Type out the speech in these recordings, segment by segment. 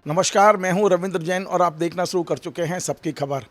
नमस्कार, मैं हूं रविंद्र जैन और आप देखना शुरू कर चुके हैं सबकी खबर।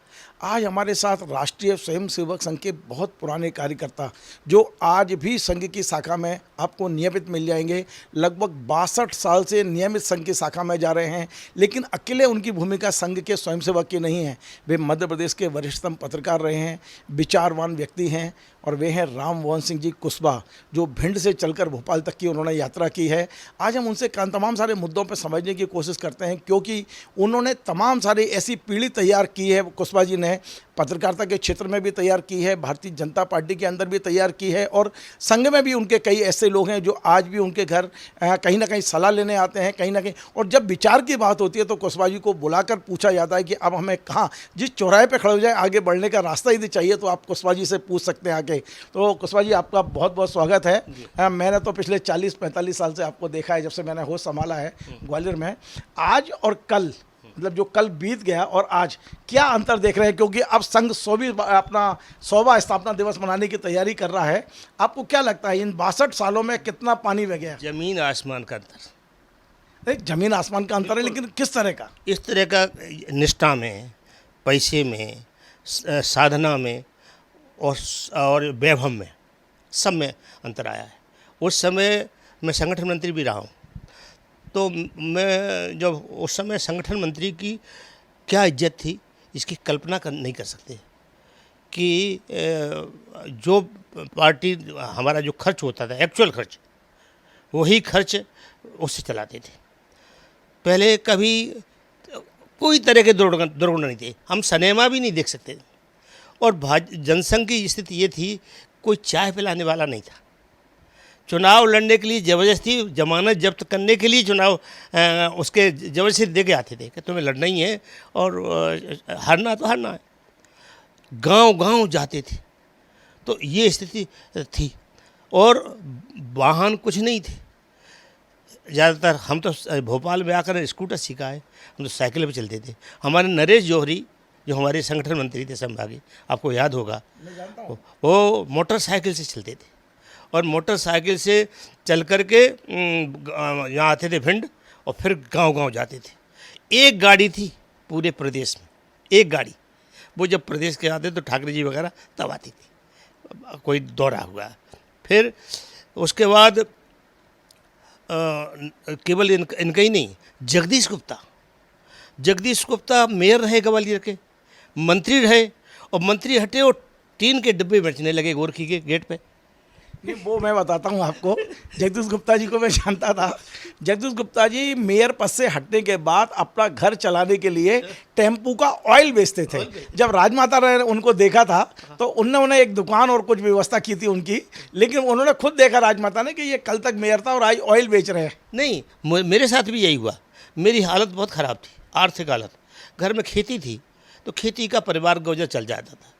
आज हमारे साथ राष्ट्रीय स्वयंसेवक संघ के बहुत पुराने कार्यकर्ता जो आज भी संघ की शाखा में आपको नियमित मिल जाएंगे। लगभग 62 साल से नियमित संघ की शाखा में जा रहे हैं, लेकिन अकेले उनकी भूमिका संघ के स्वयंसेवक की नहीं है। वे मध्य प्रदेश के वरिष्ठतम पत्रकार रहे हैं, विचारवान व्यक्ति हैं और वे हैं राम मोहन सिंह जी कुशवाहा, जो भिंड से चलकर भोपाल तक की उन्होंने यात्रा की है। आज हम उनसे तमाम सारे मुद्दों पर समझने की कोशिश करते हैं, क्योंकि उन्होंने तमाम सारी ऐसी पीढ़ी तैयार की है। कुशवाहा जी ने पत्रकारिता के क्षेत्र में भी तैयार की है, भारतीय जनता पार्टी के अंदर भी तैयार की है और संघ में भी उनके कई ऐसे लोग हैं जो आज भी उनके घर कहीं ना कहीं सलाह लेने आते हैं, कहीं ना कहीं। और जब विचार की बात होती है तो कुशवाहा जी को बुलाकर पूछा जाता है कि अब हमें कहाँ, जिस चौराहे पे खड़े हो जाए, आगे बढ़ने का रास्ता यदि चाहिए तो आप कुशवाहा जी से पूछ सकते हैं आके। तो कुशवाहा जी, आपका बहुत बहुत स्वागत है। मैंने तो पिछले 40-45 साल से आपको देखा है, जब से मैंने होश संभाला है ग्वालियर में। आज और कल, मतलब जो कल बीत गया और आज, क्या अंतर देख रहे हैं? क्योंकि अब संघ 100वां स्थापना दिवस मनाने की तैयारी कर रहा है। आपको क्या लगता है इन 62 सालों में कितना पानी बह गया? जमीन आसमान का अंतर। नहीं, जमीन आसमान का अंतर है, लेकिन किस तरह का? इस तरह का निष्ठा में, पैसे में, साधना में और वैभव में, सब में अंतर आया है। उस समय मैं संगठन मंत्री भी रहा हूँ, तो मैं जब उस समय संगठन मंत्री की क्या इज्जत थी इसकी कल्पना नहीं कर सकते कि जो पार्टी हमारा जो खर्च होता था, एक्चुअल खर्च, वही खर्च उससे चलाते थे। पहले कभी कोई तरह के दुर्गुण नहीं थे, हम सिनेमा भी नहीं देख सकते। और जनसंघ की स्थिति ये थी, कोई चाय पिलाने वाला नहीं था। चुनाव लड़ने के लिए ज़बरदस्ती जमानत जब्त करने के लिए चुनाव उसके ज़बरदस्ती दे के आते थे कि तुम्हें लड़ना ही है और हारना तो हारना है। गांव-गांव जाते थे, तो ये स्थिति थी। और वाहन कुछ नहीं थे ज़्यादातर। हम तो भोपाल में आकर स्कूटर सीखा है, हम तो साइकिल पे चलते थे। हमारे नरेश जौहरी जो हमारे संगठन मंत्री थे संभागी, आपको याद होगा, वो मोटरसाइकिल से चलते थे और मोटरसाइकिल से चल कर के यहाँ आते थे भिंड और फिर गांव-गांव जाते थे। एक गाड़ी थी पूरे प्रदेश में, एक गाड़ी। वो जब प्रदेश के आते तो ठाकरे जी वगैरह तब आती थी, कोई दौरा हुआ। फिर उसके बाद केवल इनका ही नहीं, जगदीश गुप्ता मेयर रहे ग्वालियर के, मंत्री रहे, और मंत्री हटे और टीन के डिब्बे बेचने लगे गोरखी के गेट पे। नहीं, वो मैं बताता हूँ आपको। जगदीश गुप्ता जी को मैं जानता था। जगदीश गुप्ता जी मेयर पद से हटने के बाद अपना घर चलाने के लिए टेम्पू का ऑयल बेचते थे। जब राजमाता ने उनको देखा था तो उन्होंने एक दुकान और कुछ व्यवस्था की थी उनकी, लेकिन उन्होंने खुद देखा राजमाता ने कि ये कल तक मेयर था और आज ऑयल बेच रहे हैं। नहीं, मेरे साथ भी यही हुआ। मेरी हालत बहुत ख़राब थी, आर्थिक हालत। घर में खेती थी तो खेती का परिवार गुजर चल जाता था।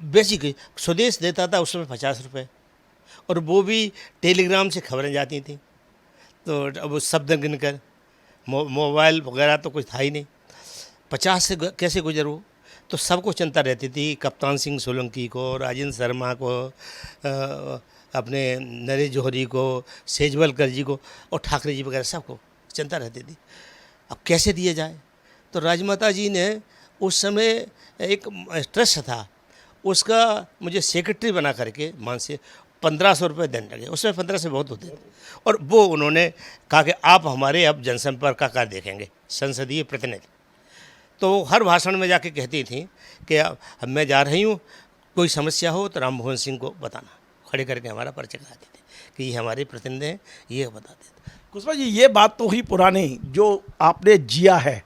बेसिक स्वदेश देता था उस समय 50 रुपये, और वो भी टेलीग्राम से खबरें जाती थी। तो अब वो शब्द गिनकर, मोबाइल वगैरह तो कुछ था ही नहीं। 50 से कैसे गुजर वो, तो सबको चिंता रहती थी। कप्तान सिंह सोलंकी को, राजेंद्र शर्मा को, अपने नरेश जौहरी को, सेजवलकर जी को और ठाकरे जी वगैरह सबको चिंता रहती थी अब कैसे दिया जाए। तो राजमाता जी ने उस समय एक ट्रस्ट था, उसका मुझे सेक्रेटरी बना करके मान से 1500 रुपये देने लगे। उसमें 15 से बहुत होते थे। और वो उन्होंने कहा कि आप हमारे अब जनसंपर्क का कार्य देखेंगे, संसदीय प्रतिनिधि। तो हर भाषण में जाके कहती थी कि अब मैं जा रही हूँ, कोई समस्या हो तो राम मोहन सिंह को बताना। खड़े करके हमारा परिचय कराते थे कि ये हमारे प्रतिनिधि हैं, ये बताते थे। कुशवाहा जी, ये बात तो ही पुरानी जो आपने जिया है।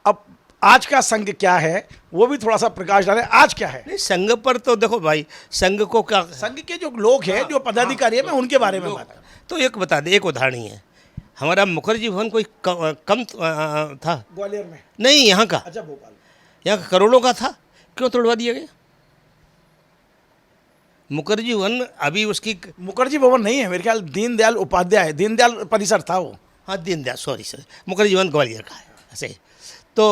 अब आज का संघ क्या है वो भी थोड़ा सा प्रकाश डालें। आज क्या है? नहीं, संघ पर तो देखो भाई, संघ को क्या, संघ के जो लोग हैं, जो पदाधिकारी हैं, मैं उनके बारे में बात कर। तो एक बता दे, एक उदाहरण ही है। हमारा मुखर्जी भवन कोई कम था ग्वालियर में? नहीं, यहाँ का। अच्छा, भोपाल। यहाँ का करोड़ों का था, क्यों तोड़वा दिया गया? मुखर्जी भवन अभी उसकी, मुखर्जी भवन नहीं है मेरे ख्याल, दीनदयाल उपाध्याय, दीनदयाल परिसर था वो। हाँ, दीनदयाल, सॉरी, मुखर्जी भवन ग्वालियर का है ऐसे। तो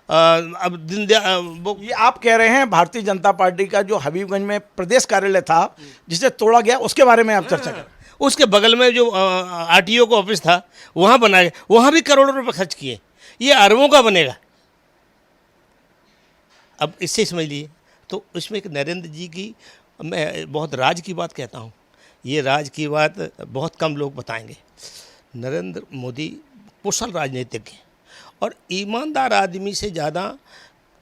अब दीनदयाल वो, ये आप कह रहे हैं भारतीय जनता पार्टी का जो हबीबगंज में प्रदेश कार्यालय था जिसे तोड़ा गया, उसके बारे में आप चर्चा करें। उसके बगल में जो आरटीओ का ऑफिस था वहाँ बनाया, वहाँ भी करोड़ों रुपए खर्च किए। ये अरबों का बनेगा। अब इससे समझ लिए। तो इसमें एक नरेंद्र जी की, मैं बहुत राज की बात कहता हूँ, ये राज की बात बहुत कम लोग बताएंगे। नरेंद्र मोदी कुशल राजनीतिज्ञ हैं और ईमानदार आदमी से ज़्यादा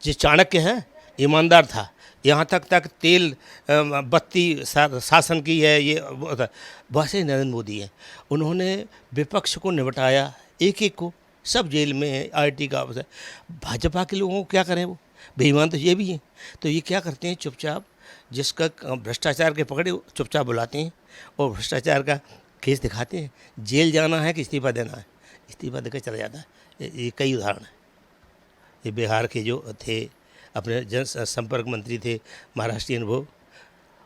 जो चाणक्य है ईमानदार था। यहाँ तक तेल बत्ती शासन की है, ये वैसे ही नरेंद्र मोदी है। उन्होंने विपक्ष को निपटाया, एक एक को, सब जेल में है, आईटी का अफसर। भाजपा के लोगों को क्या करें, वो बेईमान तो ये भी हैं। तो ये क्या करते हैं, चुपचाप जिसका भ्रष्टाचार के पकड़े चुपचाप बुलाते हैं और भ्रष्टाचार का केस दिखाते हैं। जेल जाना है कि इस्तीफा देना है, इस्तीफा देकर चला जाता है। ये कई उदाहरण हैं। ये बिहार के जो थे अपने जन संपर्क मंत्री थे महाराष्ट्रियन, वो।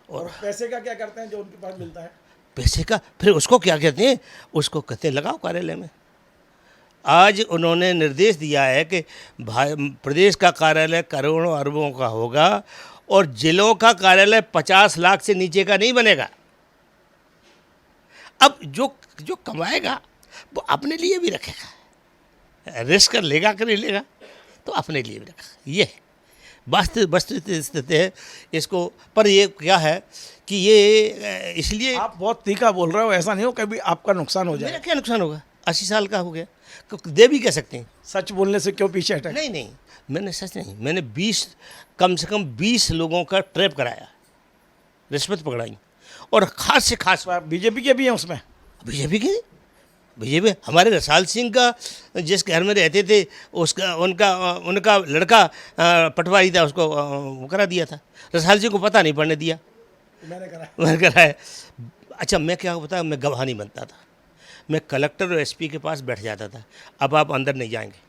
और पैसे का क्या करते हैं जो उनके पास मिलता है? पैसे का फिर उसको क्या कहते हैं, उसको कहते हैं लगाओ कार्यालय में। आज उन्होंने निर्देश दिया है कि प्रदेश का कार्यालय करोड़ों अरबों का होगा और जिलों का कार्यालय 50 लाख से नीचे का नहीं बनेगा। अब जो जो कमाएगा वो अपने लिए भी रखेगा, रिस्क लेगा कि नहीं लेगा, तो अपने लिए भी रखेगा। ये वस्तु स्थिति है इसको। पर ये क्या है कि ये इसलिए आप बहुत तीखा बोल रहे हो, ऐसा नहीं हो कभी आपका नुकसान हो जाए। मेरा क्या नुकसान होगा, 80 साल का हो गया, दे भी कह सकते हैं। सच बोलने से क्यों पीछे हटे? नहीं नहीं, मैंने सच नहीं, मैंने कम से कम 20 लोगों का ट्रैप कराया, रिश्वत पकड़ाई, और खास से खास बीजेपी के भी हैं उसमें? बीजेपी हमारे रसाल सिंह का जिस घर में रहते थे उसका उनका लड़का पटवारी था, उसको वो करा दिया था। रसाल सिंह को पता नहीं पढ़ने दिया, मैंने कराया। अच्छा, मैं क्या बताया, मैं गवाह नहीं बनता था, मैं कलेक्टर और एसपी के पास बैठ जाता था। अब आप अंदर नहीं जाएंगे,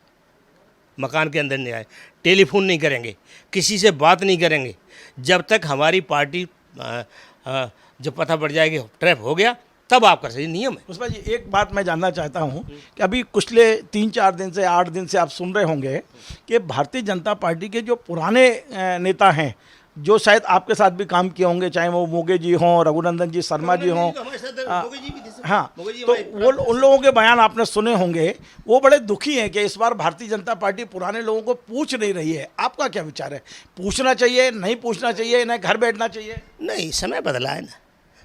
मकान के अंदर नहीं आए, टेलीफोन नहीं करेंगे, किसी से बात नहीं करेंगे जब तक हमारी पार्टी जब पता पड़ जाएगी ट्रैप हो गया, तब आप कर सकते। नियम है। पुष्पा जी, एक बात मैं जानना चाहता हूं कि अभी पिछले 3-4 दिन से 8 दिन से आप सुन रहे होंगे कि भारतीय जनता पार्टी के जो पुराने नेता हैं, जो शायद आपके साथ भी काम किए होंगे, चाहे वो मोगे जी हों, रघुनंदन जी शर्मा जी हों, हाँ, तो वो उन लोगों के बयान आपने सुने होंगे। वो बड़े दुखी हैं कि इस बार भारतीय जनता पार्टी पुराने लोगों को पूछ नहीं रही है। आपका क्या विचार है, पूछना चाहिए, नहीं पूछना चाहिए, इन्हें घर बैठना चाहिए? नहीं, समय बदला है ना,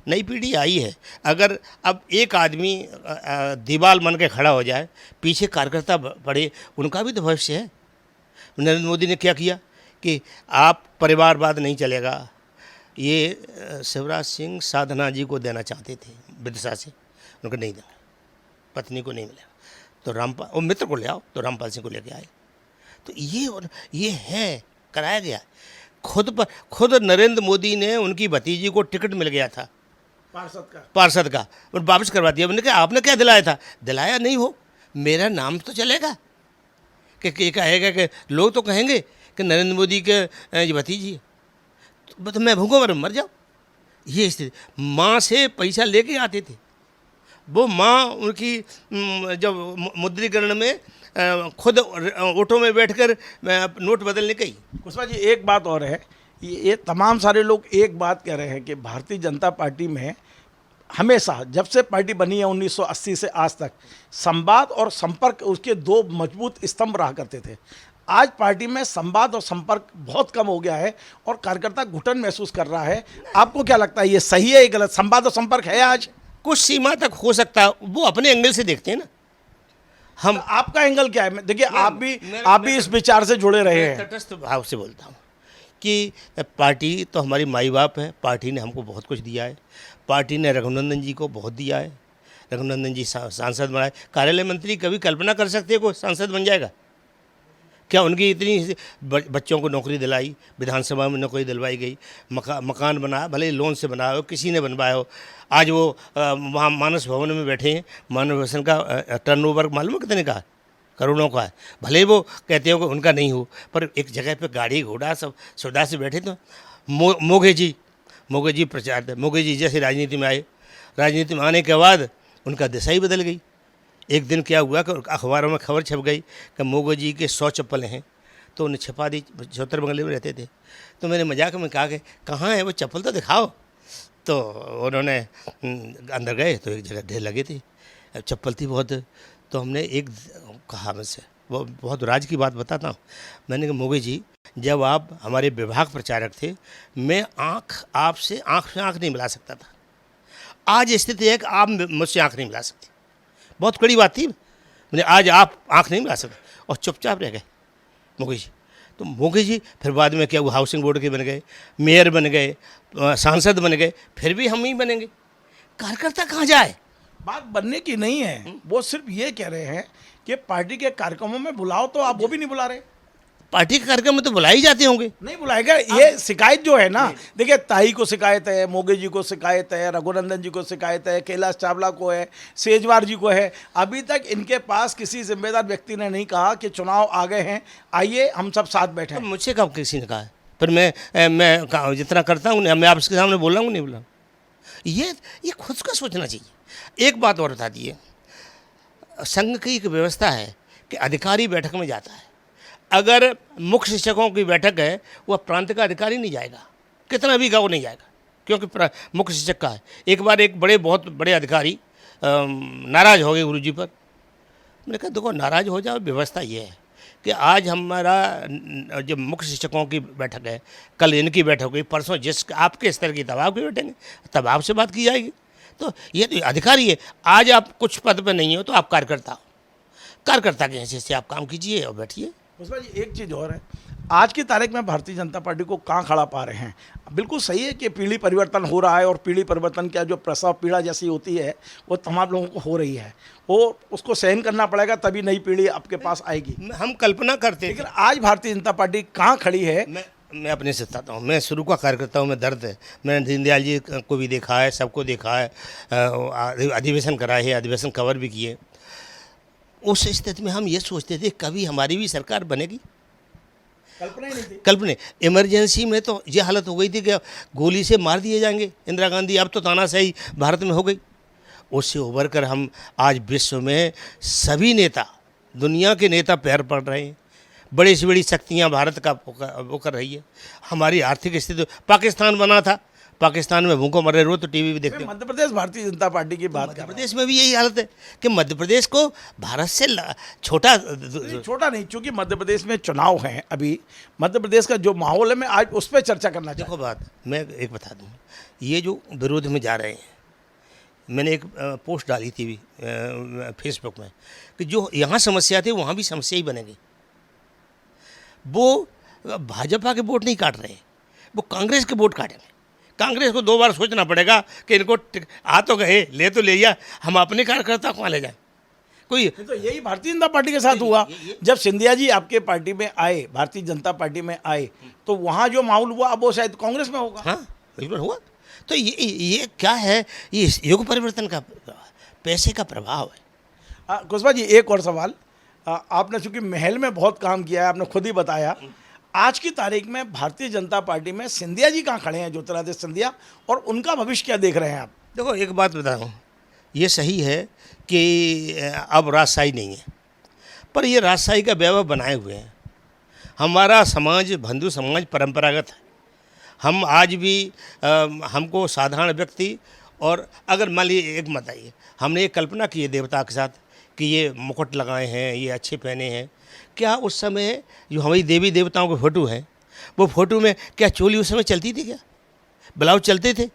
नई पीढ़ी आई है। अगर अब एक आदमी दीवाल बन के खड़ा हो जाए, पीछे कार्यकर्ता पड़े, उनका भी तो भविष्य है। नरेंद्र मोदी ने क्या किया कि आप परिवारवाद नहीं चलेगा, ये शिवराज सिंह साधना जी को देना चाहते थे विदिशा से, उनको नहीं देना, पत्नी को नहीं मिलेगा, तो रामपाल और मित्र को ले आओ, तो रामपाल सिंह को लेके आए। तो ये है, कराया गया। खुद नरेंद्र मोदी ने, उनकी भतीजी को टिकट मिल गया था पार्षद का, और वापस करवा दिया। मैंने कहा आपने क्या दिलाया था? दिलाया नहीं हो, मेरा नाम तो चलेगा कि कहेगा कि लोग तो कहेंगे कि नरेंद्र मोदी के भतीजी है, तो मैं भूखों पर मर जाऊँ। ये स्थिति। माँ से पैसा लेके आते थे, वो माँ उनकी जब मुद्रीकरण में खुद ऑटो में बैठकर नोट बदलने गई। पुष्पा जी, एक बात और है, ये तमाम सारे लोग एक बात कह रहे हैं कि भारतीय जनता पार्टी में हमेशा जब से पार्टी बनी है 1980 से आज तक संवाद और संपर्क उसके दो मजबूत स्तंभ रहा करते थे। आज पार्टी में संवाद और संपर्क बहुत कम हो गया है और कार्यकर्ता घुटन महसूस कर रहा है। आपको क्या लगता है, ये सही है या गलत? संवाद और संपर्क है आज? कुछ सीमा तक हो सकता है, वो अपने एंगल से देखते हैं ना। हम आपका एंगल क्या है? देखिए, आप भी इस विचार से जुड़े रहे हैं। तटस्थ भाव से बोलता हूँ कि पार्टी तो हमारी माई बाप है, पार्टी ने हमको बहुत कुछ दिया है, पार्टी ने रघुनंदन जी को बहुत दिया है, रघुनंदन जी सांसद बनाए। कार्यालय मंत्री कभी कल्पना कर सकते हैं कोई सांसद बन जाएगा क्या? उनकी इतनी बच्चों को नौकरी दिलाई, विधानसभा में नौकरी दिलवाई गई, मकान बनाया, भले लोन से बनाया हो, किसी ने बनवाया हो। आज वो वहाँ मानस भवन में बैठे हैं, मानस भवन का टर्नओवर मालूम है कितने का? करोड़ों का है। भले वो कहते हो कि उनका नहीं हो, पर एक जगह पे गाड़ी घोड़ा सब सुविधा से बैठे। तो मोगे जी प्रचार थे। मोगे जी जैसे राजनीति में आए, राजनीति में आने के बाद उनका दिशा ही बदल गई। एक दिन क्या हुआ कि अखबारों में खबर छप गई कि मोगे जी के 100 चप्पलें हैं, तो उन्हें छपा दी। 74 बंगले में रहते थे, तो मैंने मजाक में कहा कि कहाँ है वो चप्पल, तो दिखाओ। तो उन्होंने अंदर गए तो एक जगह ढेर लगे थे, चप्पल थी बहुत। तो हमने एक कहा मुझसे, वो बहुत राज की बात बताता हूँ। मैंने कहा मोदी जी, जब आप हमारे विभाग प्रचारक थे, मैं आपसे आँख से आँख नहीं मिला सकता था। आज स्थिति है कि आप मुझसे आँख नहीं मिला सकते। बहुत कड़ी बात थी। मैंने आज आप आँख नहीं मिला सकते, और चुपचाप रह गए मोदी जी। तो मोदी जी फिर बाद में क्या, वो हाउसिंग बोर्ड के बन गए, मेयर बन गए, सांसद बन गए, फिर भी हम ही बनेंगे। कार्यकर्ता कहाँ जाए? बात बनने की नहीं है, वो सिर्फ ये कह रहे हैं कि पार्टी के कार्यक्रमों में बुलाओ, तो आप वो भी नहीं बुला रहे। पार्टी के कार्यक्रम में तो बुलाए ही जाते होंगे। नहीं बुलाएगा, ये शिकायत जो है ना, देखिए ताई को शिकायत है, मोगे जी को शिकायत है, रघुनंदन जी को शिकायत है, कैलाश चावला को है, सेजवार जी को है। अभी तक इनके पास किसी जिम्मेदार व्यक्ति ने नहीं कहा कि चुनाव आ गए हैं, आइए हम सब साथ बैठे। मुझसे कब किसी ने कहा है? पर मैं जितना करता हूँ मैं आपके सामने बोल रहा हूँ, नहीं बोला। ये खुद का सोचना चाहिए। एक बात और बता दिए, संघ की एक व्यवस्था है कि अधिकारी बैठक में जाता है। अगर मुख्य शिक्षकों की बैठक है, वह प्रांत का अधिकारी नहीं जाएगा, कितना भी गाँव नहीं जाएगा, क्योंकि मुख्य शिक्षक का है। एक बार एक बहुत बड़े अधिकारी नाराज़ हो गए गुरुजी पर। मैंने कहा देखो, नाराज़ हो जाओ, व्यवस्था ये है कि आज हमारा जब मुख्य शिक्षकों की बैठक है, कल इनकी बैठक होगी, परसों जिस आपके स्तर की तब आप भी बैठेंगे, तब आपसे बात की जाएगी। तो ये तो अधिकारी है। आज आप कुछ पद पे नहीं हो तो आप कार्यकर्ता हो, कार्यकर्ता के हैसियत से आप काम कीजिए और बैठिए। उसमें एक चीज़ और है, आज की तारीख में भारतीय जनता पार्टी को कहाँ खड़ा पा रहे हैं। बिल्कुल सही है कि पीढ़ी परिवर्तन हो रहा है, और पीढ़ी परिवर्तन का जो प्रसव पीड़ा जैसी होती है वो तमाम लोगों को हो रही है, वो उसको सहन करना पड़ेगा, तभी नई पीढ़ी आपके पास आएगी। हम कल्पना करते हैं, लेकिन आज भारतीय जनता पार्टी कहाँ खड़ी है। मैं अपने से बताता हूँ। मैं शुरू का कार्यकर्ता हूँ, मैं दर्द है। मैंने दीनदयाल जी को भी देखा है, सबको देखा है, अधिवेशन कराए है, अधिवेशन कवर भी किए। उस स्थिति में हम ये सोचते थे कभी हमारी भी सरकार बनेगी, कल्पना ही नहीं थी। कल्पना। इमरजेंसी में तो ये हालत हो गई थी कि गोली से मार दिए जाएंगे इंदिरा गांधी, अब तो तानाशाही भारत में हो गई। उससे उभर कर हम आज विश्व में सभी नेता, दुनिया के नेता पैर पड़ रहे हैं। बड़ी से बड़ी शक्तियां भारत का वो कर रही है। हमारी आर्थिक स्थिति, पाकिस्तान बना था, पाकिस्तान में भूखों मरे रो तो टीवी भी देखते हो। मध्य प्रदेश भारतीय जनता पार्टी की बात कर मध्य प्रदेश में भी यही हालत है कि मध्य प्रदेश को भारत से छोटा नहीं, क्योंकि मध्य प्रदेश में चुनाव हैं अभी। मध्य प्रदेश का जो माहौल है, मैं आज उस पर चर्चा करना चाहता हूँ। देखो बात मैं एक बता दूँ, ये जो विरोध में जा रहे हैं, मैंने एक पोस्ट डाली थी फेसबुक में कि जो यहाँ समस्या थी वहाँ भी समस्या ही बनेगी। वो भाजपा के वोट नहीं काट रहे, वो कांग्रेस के वोट काटेंगे। कांग्रेस को 2 बार सोचना पड़ेगा कि इनको आ तो गए, ले तो लिया, हम अपने कार्यकर्ता को ले जाएं। कोई तो यही भारतीय जनता पार्टी के साथ हुआ। जब सिंधिया जी आपके पार्टी में आए, भारतीय जनता पार्टी में आए, तो वहाँ जो माहौल हुआ अब वो शायद कांग्रेस में होगा। हाँ बिल्कुल हुआ। तो ये क्या है, ये युग परिवर्तन का, पैसे का प्रभाव है। कुशवाहा जी, एक और सवाल। आपने चूंकि महल में बहुत काम किया है, आपने खुद ही बताया, आज की तारीख में भारतीय जनता पार्टी में सिंधिया जी कहाँ खड़े हैं, ज्योतिरादित्य सिंधिया, और उनका भविष्य क्या देख रहे हैं आप? देखो एक बात बताऊँ, ये सही है कि अब राजशाही नहीं है, पर ये राजशाही का वैभव बनाए हुए हैं। हमारा समाज बंधु समाज परंपरागत है। हम आज भी हमको साधारण व्यक्ति, और अगर मान लीजिए एक मत आइए, हमने एक कल्पना की है देवता के साथ कि ये मुकुट लगाए हैं, ये अच्छे पहने हैं, क्या उस समय जो हमारी देवी देवताओं के फ़ोटो हैं, वो फ़ोटो में क्या चोली उस समय चलती थी, क्या ब्लाउज चलते थे?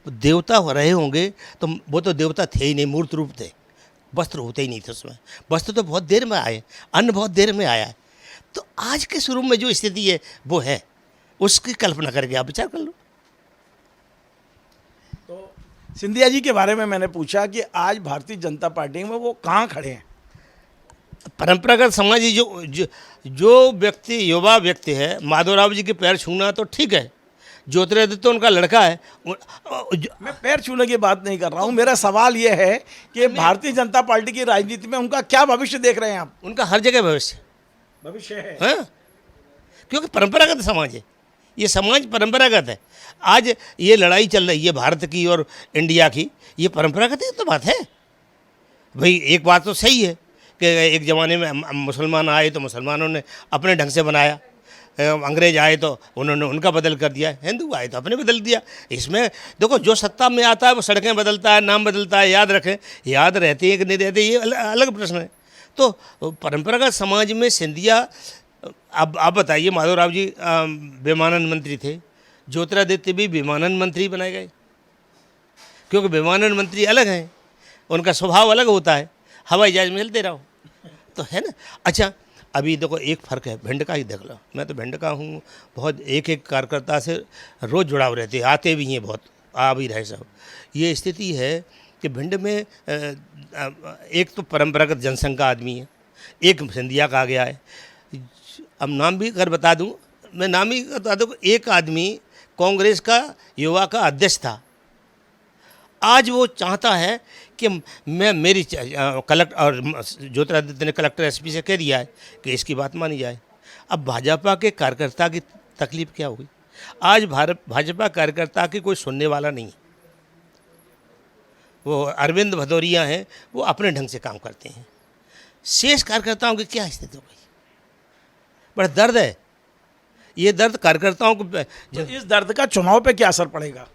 देवता रहे होंगे तो वो तो देवता थे ही नहीं, मूर्त रूप थे, वस्त्र होते ही नहीं थे उसमें। वस्त्र तो बहुत देर में आए, अन्न बहुत देर में आया है। तो आज के स्वरूप में जो स्थिति है वो है, उसकी कल्पना करके आप विचार कर लो। तो सिंधिया जी के बारे में मैंने पूछा कि आज भारतीय जनता पार्टी में वो कहाँ खड़े हैं। परंपरागत समाज जो व्यक्ति, युवा व्यक्ति है, माधवराव जी के पैर छूना तो ठीक है, ज्योतिरादित्य उनका लड़का है। मैं पैर छूने की बात नहीं कर रहा हूँ, मेरा सवाल ये है कि भारतीय जनता पार्टी की राजनीति में उनका क्या भविष्य देख रहे हैं आप? उनका हर जगह भविष्य है, हाँ? क्योंकि परंपरागत समाज है, ये समाज परंपरागत है। आज ये लड़ाई चल रही है भारत की और इंडिया की, ये परंपरागत ही तो बात है भाई। एक बात तो सही है कि एक ज़माने में मुसलमान आए तो मुसलमानों ने अपने ढंग से बनाया, अंग्रेज आए तो उन्होंने उनका बदल कर दिया, हिंदू आए तो अपने बदल दिया। इसमें देखो जो सत्ता में आता है वो सड़कें बदलता है, नाम बदलता है, याद रखें, याद रहती है कि नहीं रहती, ये अलग प्रश्न है। तो परंपरागत समाज में सिंधिया, अब आप बताइए, माधवराव जी विमानन मंत्री थे, ज्योतिरादित्य भी विमानन मंत्री बनाए गए, क्योंकि विमानन मंत्री अलग हैं, उनका स्वभाव अलग होता है, हवाई जहाज में चलते रहो, तो है ना। अच्छा, अभी देखो एक फ़र्क है, भिंड का ही देख लो, मैं तो भिंड का हूँ, बहुत एक एक कार्यकर्ता से रोज़ जुड़ाव रहते हैं, आते भी हैं बहुत, आ भी रहे सब। ये स्थिति है कि भिंड में एक तो परंपरागत जनसंघ का आदमी है, एक सिंधिया का आ गया है। अब नाम भी अगर बता दूं, मैं नाम ही बता दूं, एक आदमी कांग्रेस का युवा का अध्यक्ष था, आज वो चाहता है कि मैं मेरी कलेक्टर, और ज्योतिरादित्य ने कलेक्टर एसपी से कह दिया है कि इसकी बात मानी जाए। अब भाजपा के कार्यकर्ता की तकलीफ क्या होगी? आज भाजपा कार्यकर्ता की कोई सुनने वाला नहीं है। वो अरविंद भदौरिया हैं, वो अपने ढंग से काम करते हैं, शेष कार्यकर्ताओं की क्या स्थिति हो गई? बड़ा दर्द है, ये दर्द कार्यकर्ताओं को। तो इस दर्द का चुनाव पे क्या असर पड़ेगा?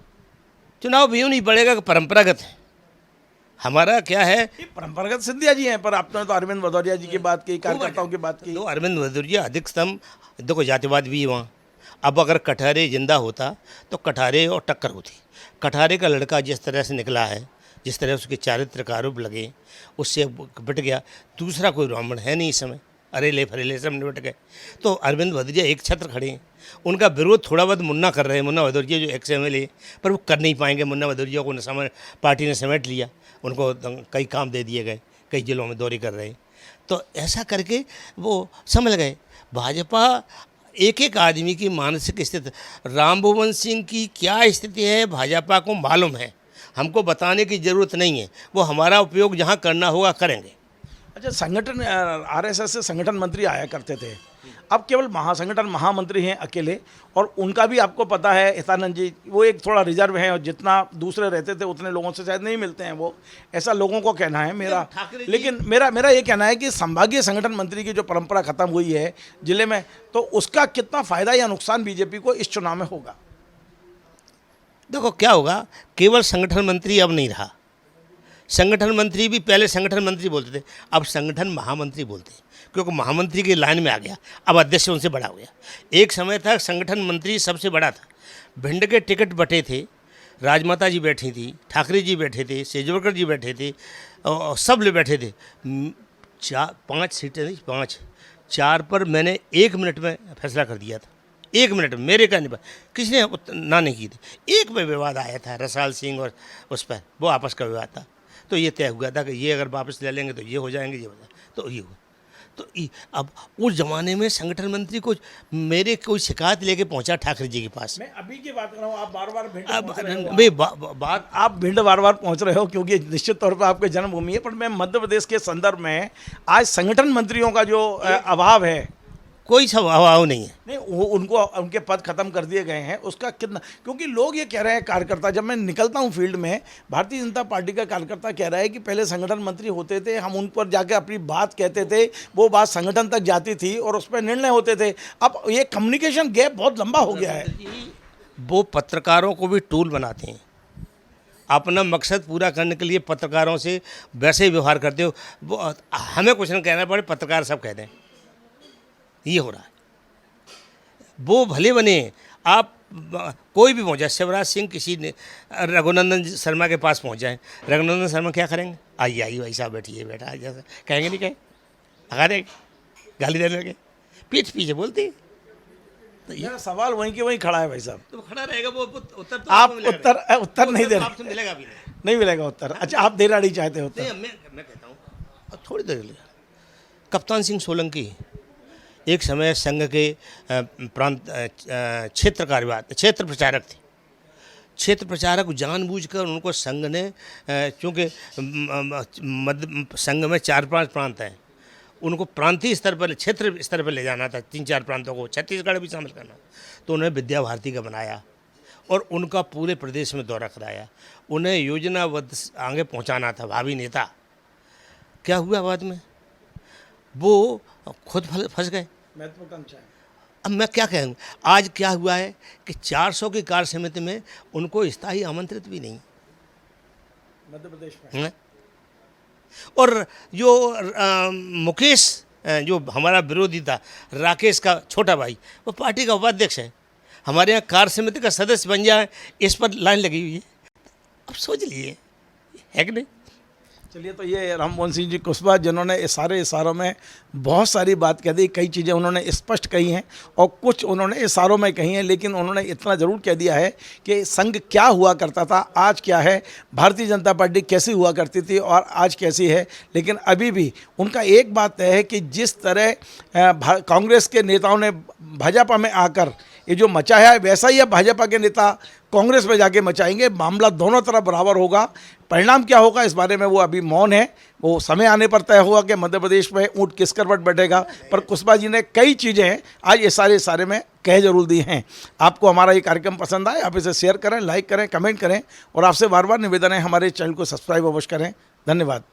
चुनाव भी यूँ नहीं पड़ेगा कि परंपरागत है, हमारा क्या है। ये परंपरागत सिंधिया जी हैं, पर आपने तो अरविंद भदौरिया जी की बात की, कार्यकर्ताओं की बात की। तो अरविंद भदौरिया अधिकतम, देखो जातिवाद भी है वहाँ। अब अगर कठारे जिंदा होता तो कठारे और टक्कर होती। कठारे का लड़का जिस तरह से निकला है, जिस तरह उसके चारित्र का आरोप लगे, उससे बट गया। दूसरा कोई ब्राह्मण है नहीं इस समय, अरेले फरेले सब निपट गए। तो अरविंद भदौरिया एक छत्र खड़े हैं, उनका विरोध थोड़ा बहुत मुन्ना कर रहे हैं, मुन्ना भदौरिया जो एक्स MLA, पर वो कर नहीं पाएंगे। मुन्ना भदौरिया को पार्टी ने समेट लिया, उनको कई काम दे दिए गए, कई जिलों में दौरे कर रहे हैं। तो ऐसा करके वो समझ गए। भाजपा एक एक आदमी की मानसिक स्थिति, राम भुवन सिंह की क्या स्थिति है भाजपा को मालूम है, हमको बताने की ज़रूरत नहीं है। वो हमारा उपयोग जहाँ करना होगा करेंगे। अच्छा, संगठन RSS से संगठन मंत्री आया करते थे, अब केवल महासंगठन महामंत्री हैं अकेले, और उनका भी आपको पता है हितानंद जी, वो एक थोड़ा रिजर्व हैं, और जितना दूसरे रहते थे उतने लोगों से शायद नहीं मिलते हैं वो, ऐसा लोगों को कहना है मेरा। लेकिन मेरा ये कहना है कि संभागीय संगठन मंत्री की जो परंपरा खत्म हुई है जिले में, तो उसका कितना फायदा या नुकसान बीजेपी को इस चुनाव में होगा? देखो क्या होगा, केवल संगठन मंत्री अब नहीं रहा। संगठन मंत्री भी पहले संगठन मंत्री बोलते थे, अब संगठन महामंत्री बोलते हैं, क्योंकि महामंत्री की लाइन में आ गया, अब अध्यक्ष उनसे बड़ा हो गया। एक समय था संगठन मंत्री सबसे बड़ा था। भिंड के टिकट बटे थे, राजमाता जी बैठी थी, ठाकरे जी बैठे थे, सेजवरकर जी बैठे थे, और सब लोग बैठे थे। 5 सीटें नहीं, 5, 4 पर मैंने 1 मिनट में फैसला कर दिया था। 1 मिनट में मेरे कहने पर, किसी ने ना नहीं की थी। एक में विवाद आया था रसाल सिंह और उस पर, वो आपस का विवाद था, तो ये तय हुआ था कि ये अगर वापस ले लेंगे तो ये हो जाएंगे, ये हो जाए, तो ये हुआ। तो अब उस ज़माने में संगठन मंत्री को मेरे कोई शिकायत लेके पहुंचा ठाकरे जी के पास। मैं अभी की बात कर रहा हूँ, आप बार बार भिंड अब पहुंच रहे हो। बात आप भिंड बार बार पहुंच रहे हो क्योंकि निश्चित तौर पर आपकी जन्मभूमि है, पर मैं मध्य प्रदेश के संदर्भ में आज संगठन मंत्रियों का जो अभाव है, कोई अभाव नहीं है। नहीं, वो उनको उनके पद खत्म कर दिए गए हैं, उसका कितना, क्योंकि लोग ये कह रहे हैं, कार्यकर्ता, जब मैं निकलता हूँ फील्ड में, भारतीय जनता पार्टी का कार्यकर्ता कह रहा है कि पहले संगठन मंत्री होते थे, हम उन पर जाकर अपनी बात कहते थे, वो बात संगठन तक जाती थी और उस पर निर्णय होते थे। अब ये कम्युनिकेशन गैप बहुत लंबा हो गया है। वो पत्रकारों को भी टूल बनाते हैं, अपना मकसद पूरा करने के लिए पत्रकारों से वैसे ही व्यवहार करते हो। वो हमें कुछ न कहना पड़े, पत्रकार सब कह दें, ये हो रहा है। वो भले बने, आप कोई भी पहुंचा, शिवराज सिंह किसी ने रघुनंदन शर्मा के पास पहुंच जाए, रघुनंदन शर्मा क्या करेंगे? आइए आइए भाई साहब बैठिए, बैठा जैसा कहेंगे, नहीं कहें, भगा देंगे, गाली देने लगे, पीठ पीछे बोलते। तो मेरा सवाल वहीं के वहीं खड़ा है भाई साहब। तो खड़ा रहेगा वो उत्तर, तो आप उत्तर नहीं दे रहे, आपसे मिलेगा भी नहीं मिलेगा उत्तर। अच्छा, आप देना नहीं चाहते उत्तर? नहीं, मैं कहता हूँ अब थोड़ी देर लिए। कप्तान सिंह सोलंकी एक समय संघ के प्रांत क्षेत्र प्रचारक थे। क्षेत्र प्रचारक जानबूझकर उनको संघ ने, चूँकि संघ में 4-5 प्रांत हैं, उनको प्रांतीय स्तर पर, क्षेत्र स्तर पर ले जाना था, 3-4 प्रांतों को, छत्तीसगढ़ भी शामिल करना, तो उन्हें विद्या भारती का बनाया और उनका पूरे प्रदेश में दौरा कराया। उन्हें योजनाबद्ध आगे पहुंचाना था, भावी नेता। क्या हुआ बाद में? वो खुद फंस गए। महत्वाकांक्षा है। अब मैं क्या कहूँ, आज क्या हुआ है कि 400 की कार्य समिति में उनको स्थायी आमंत्रित भी नहीं मध्य प्रदेश में। और जो मुकेश जो हमारा विरोधी था, राकेश का छोटा भाई, वो पार्टी का उपाध्यक्ष है। हमारे यहाँ कार्य समिति का सदस्य बन जाए, इस पर लाइन लगी हुई है। अब सोच लिए, है कि नहीं? चलिए, तो ये राममोहन सिंह जी कुशवाहा जिन्होंने इस सारे इशारों में बहुत सारी बात कह दी, कई चीज़ें उन्होंने स्पष्ट कही हैं और कुछ उन्होंने इशारों में कही हैं, लेकिन उन्होंने इतना ज़रूर कह दिया है कि संघ क्या हुआ करता था, आज क्या है, भारतीय जनता पार्टी कैसी हुआ करती थी और आज कैसी है। लेकिन अभी भी उनका एक बात है कि जिस तरह कांग्रेस के नेताओं ने भाजपा में आकर ये जो मचाया है, वैसा ही अब भाजपा के नेता कांग्रेस में जाके मचाएंगे। मामला दोनों तरफ बराबर होगा। परिणाम क्या होगा इस बारे में वो अभी मौन है, वो समय आने पर तय होगा कि मध्य प्रदेश में ऊँट किस करवट बैठेगा। पर कुशवाहा जी ने कई चीज़ें आज ये सारे में कह जरूर दी हैं। आपको हमारा ये कार्यक्रम पसंद आए, आप इसे शेयर करें, लाइक करें, कमेंट करें और आपसे बार बार निवेदन है हमारे चैनल को सब्सक्राइब अवश्य करें। धन्यवाद।